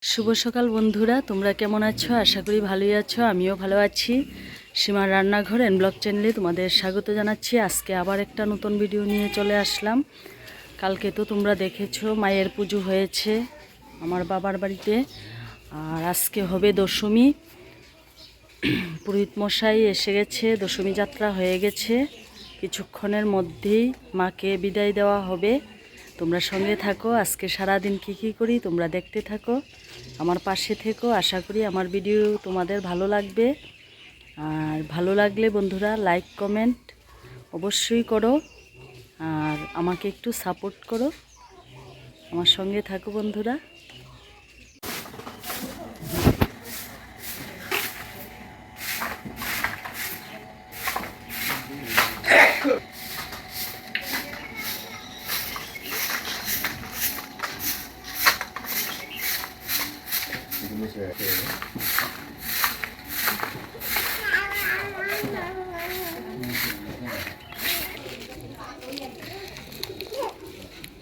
শুভ সকাল বন্ধুরা, তোমরা কেমন আছো? আশা করি ভালোই আছো। আমিও ভালো আছি। সীমার রান্নাঘর এন্ড ব্লগ চ্যানেলে তোমাদের স্বাগত জানাচ্ছি। আজকে আবার একটা নতুন ভিডিও নিয়ে চলে আসলাম। কালকে তো তোমরা দেখেছো মায়ের পুজো হয়েছে আমার বাবার বাড়িতে, আর আজকে হবে দশমী। পুরোহিত মশাই এসে গেছে, দশমী যাত্রা হয়ে গেছে। কিছুক্ষণের মধ্যেই মাকে বিদায় দেওয়া হবে। তোমরা সঙ্গে থাকো, আজকে সারাদিন কী করি তোমরা দেখতে থাকো, আমার পাশে থেকো। আশা করি আমার ভিডিও তোমাদের ভালো লাগবে। আর ভালো লাগলে বন্ধুরা লাইক কমেন্ট অবশ্যই করো, আর আমাকে একটু সাপোর্ট করো। আমার সঙ্গে থাকো বন্ধুরা।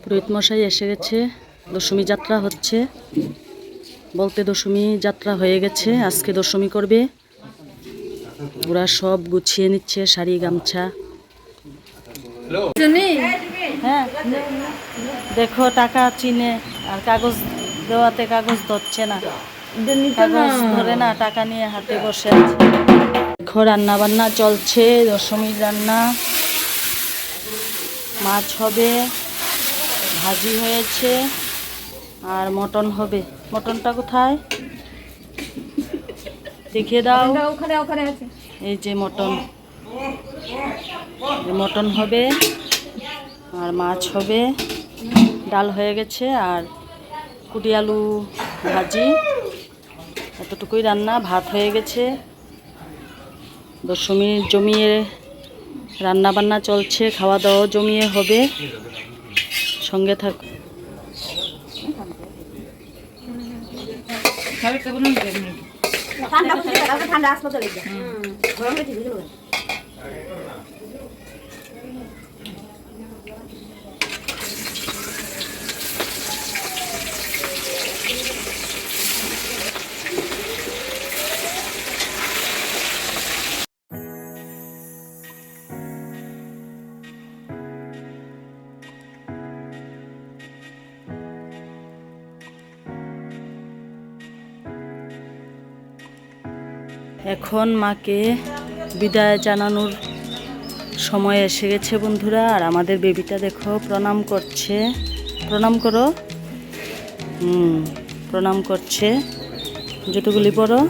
পুরোহিত মশাই এসে গেছে, দশমী যাত্রা হচ্ছে, বলতে দশমী যাত্রা হয়ে গেছে, আজকে দশমী করবে। ওরা সব গুছিয়ে নিচ্ছে, শাড়ি গামছা। হ্যাঁ দেখো, টাকা চিনে আর কাগজ দেওয়াতে কাগজ ধরছে না, কাগজ ধরে না, টাকা নিয়ে হাতে বসে আছে। দেখো রান্না বান্না চলছে, দশমীর রান্না। মাছ হবে, ভাজি হয়েছে, আর মটন হবে। মটনটা কোথায় দেখিয়ে দাও। ওখানে আছে। এই যে মটন, মটন হবে, আর মাছ হবে, ডাল হয়ে গেছে, আর কুটি আলু ভাজি। এতটুকুই রান্না। ভাত হয়ে গেছে। দশমীর জমিয়ে রান্না বান্না চলছে, খাওয়া দাওয়া জমিয়ে হবে। সঙ্গে থাক। ঠান্ডা আসলে চলে যায়। গরম হয়ে ঠিক আছে। এখন মাকে বিদায় জানানোর সময় এসে গেছে বন্ধুরা। আর আমাদের বেবিটা দেখো প্রণাম করছে। প্রণাম করো। প্রণাম করছে। জুতোগুলি পরো।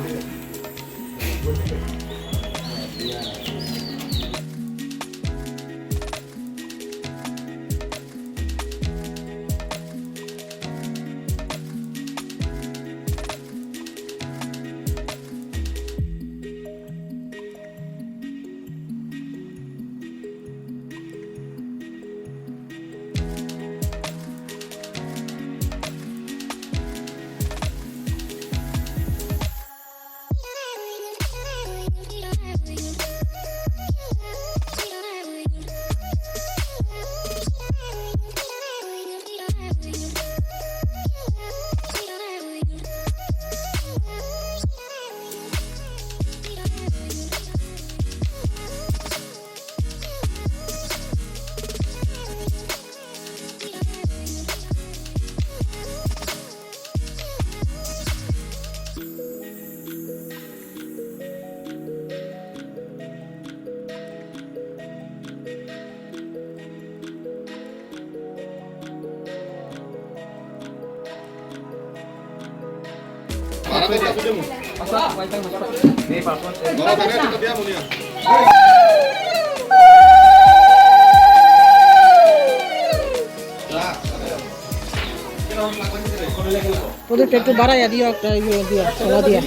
ওদেরটা একটু বাড়াইয়া দিও, একটা দিও, ছোলা দিয়া।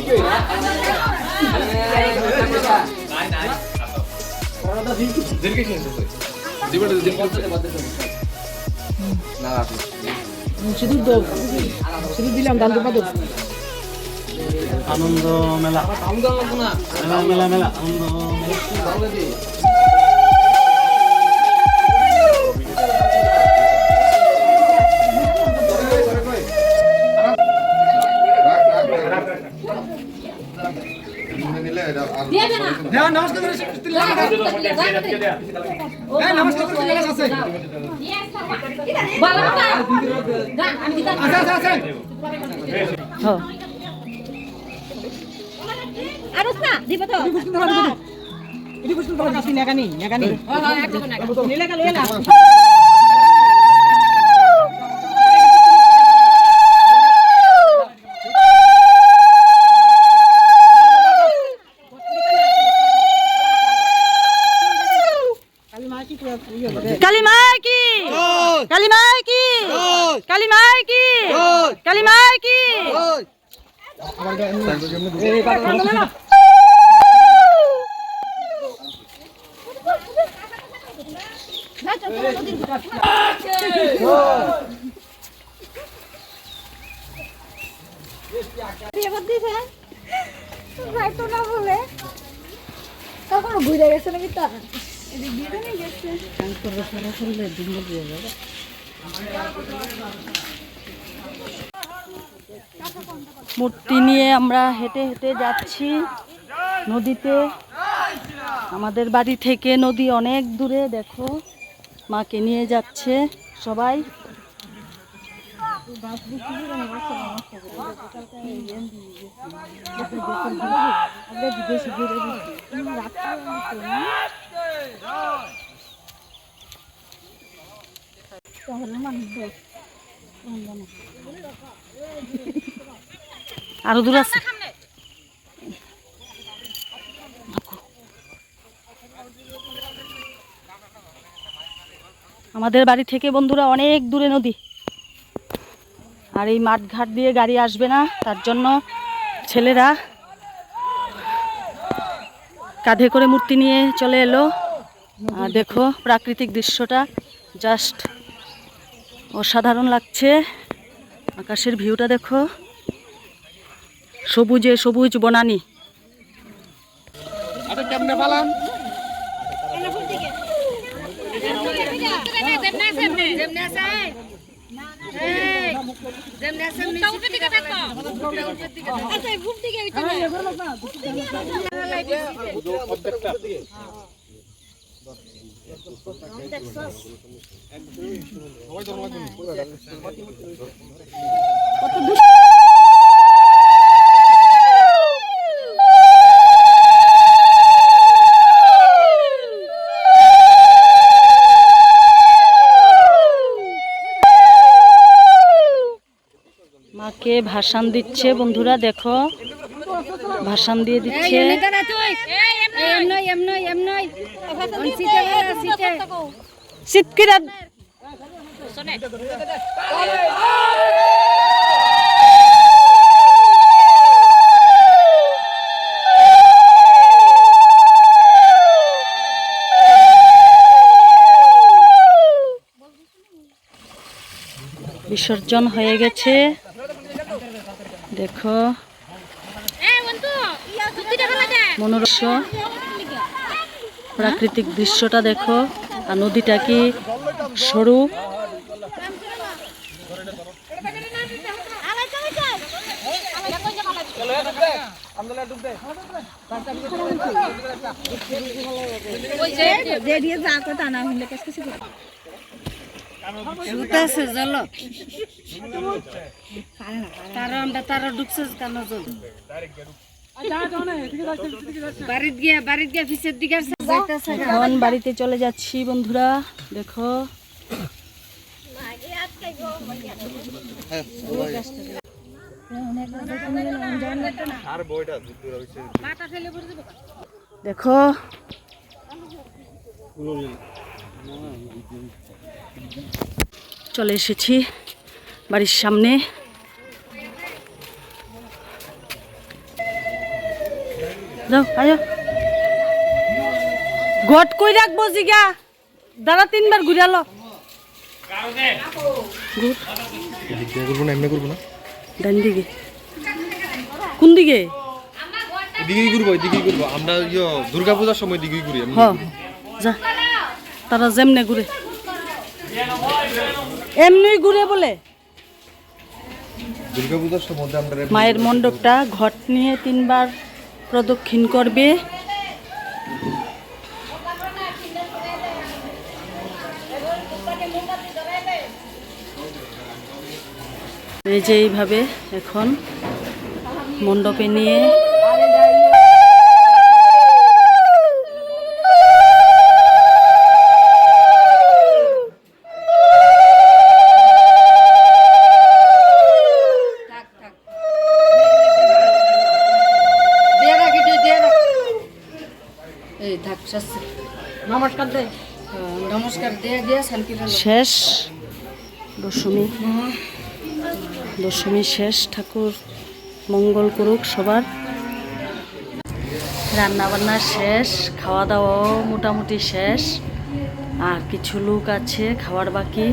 শুধু দিলাম দাম দুপা দেব। আনন্দ মেলা, মেলা মেলা আনন্দ। কালী মাই কি, কালী মাই কি, কালী মাই কি, কালী মাই কি। তখন ঘুরে গেছে নাকি তা মূর্তি নিয়ে আমরা হেঁটে হেঁটে যাচ্ছি নদীতে। আমাদের বাড়ি থেকে নদী অনেক দূরে, দেখো মাকে নিয়ে যাচ্ছে সবাই। আরো দূর আছে। আমাদের বাড়ি থেকে বন্ধুরা অনেক দূরে নদী, আর এই মাঠঘাট দিয়ে গাড়ি আসবে না, তার জন্য ছেলেরা কাঁধে করে মূর্তি নিয়ে চলে এলো। আর দেখো প্রাকৃতিক দৃশ্যটা জাস্ট অসাধারণ লাগছে। আকাশের ভিউটা দেখো, সবুজে সবুজ বনানী। মাকে ভাসান দিচ্ছে বন্ধুরা, দেখো ভাসান দিয়ে দিচ্ছে। শীতকিরাত বিসর্জন হয়ে গেছে, দেখো মনোরম প্রাকৃতিক দৃশ্যটা দেখো। আর নদীটা কি সরু, এখন বাড়িতে চলে যাচ্ছি বন্ধুরা, দেখো দেখো চলে এসেছি বাড়ির সামনে। যাও আয়ো, গট কই রাখবো জিগা, দাঁড়া 3 বার ঘুরালো। ডান দিকে, কোন দিকে? এদিকেই ঘুরবো, এদিকেই ঘুরবো আমরা। দুর্গা পূজার সময় দিকেই ঘুরি। হ্যাঁ যা, তারা যেমনে ঘুরে এমনি ঘুরে বলে। দুর্গা পূজার সময় আমরা মায়ের মণ্ডপটা ঘট নিয়ে 3 বার প্রদক্ষিণ করবে। এই যে এইভাবে এখন মণ্ডপে নিয়ে নমস্কার দে। শেষ দশমী শেষ। ঠাকুর মঙ্গল করুক সবার। রান্না বান্না শেষ, খাওয়া দাওয়াও মোটামুটি শেষ, আর কিছু লোক আছে খাওয়ার বাকি।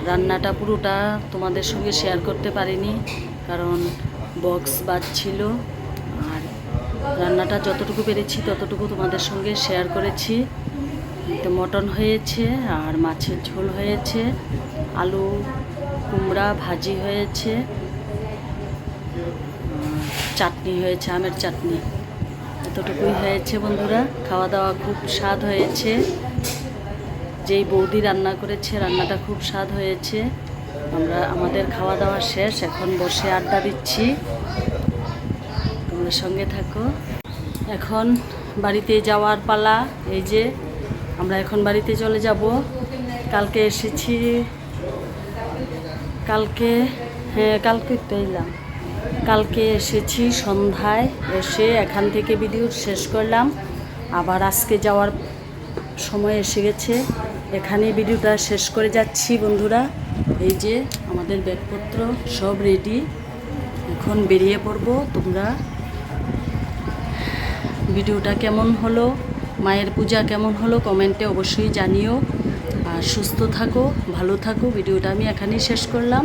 রান্নাটা পুরোটা তোমাদের সঙ্গে শেয়ার করতে পারিনি, কারণ বক্স বাজছিল। আর রান্নাটা যতটুকু পেরেছি ততটুকু তোমাদের সঙ্গে শেয়ার করেছি। তো মটন হয়েছে, আর মাছের ঝোল হয়েছে, আলু কুমড়া ভাজি হয়েছে, চাটনি হয়েছে, আমের চাটনি। এতটুকুই হয়েছে বন্ধুরা। খাওয়া দাওয়া খুব স্বাদ হয়েছে। যেই বৌদি রান্না করেছে, রান্নাটা খুব স্বাদ হয়েছে। আমাদের খাওয়া দাওয়া শেষ, এখন বসে আড্ডা দিচ্ছি। তোমাদের সঙ্গে থাকো। এখন বাড়িতে যাওয়ার পালা। এই যে আমরা এখন বাড়িতে চলে যাব। কালকে এসেছি, কালকে তো এলাম। কালকে এসেছি সন্ধ্যায়, এসে এখান থেকে ভিডিও শেষ করলাম। আবার আজকে যাওয়ার সময় এসে গেছে, এখানে ভিডিওটা শেষ করে যাচ্ছি বন্ধুরা। এই যে আমাদের ব্যাগপত্র সব রেডি, এখন বেরিয়ে পড়বো। তোমরা ভিডিওটা কেমন হলো, মায়ের পূজা কেমন হলো কমেন্টে অবশ্যই জানিও। আর সুস্থ থাকো, ভালো থাকো। ভিডিওটা আমি এখানেই শেষ করলাম।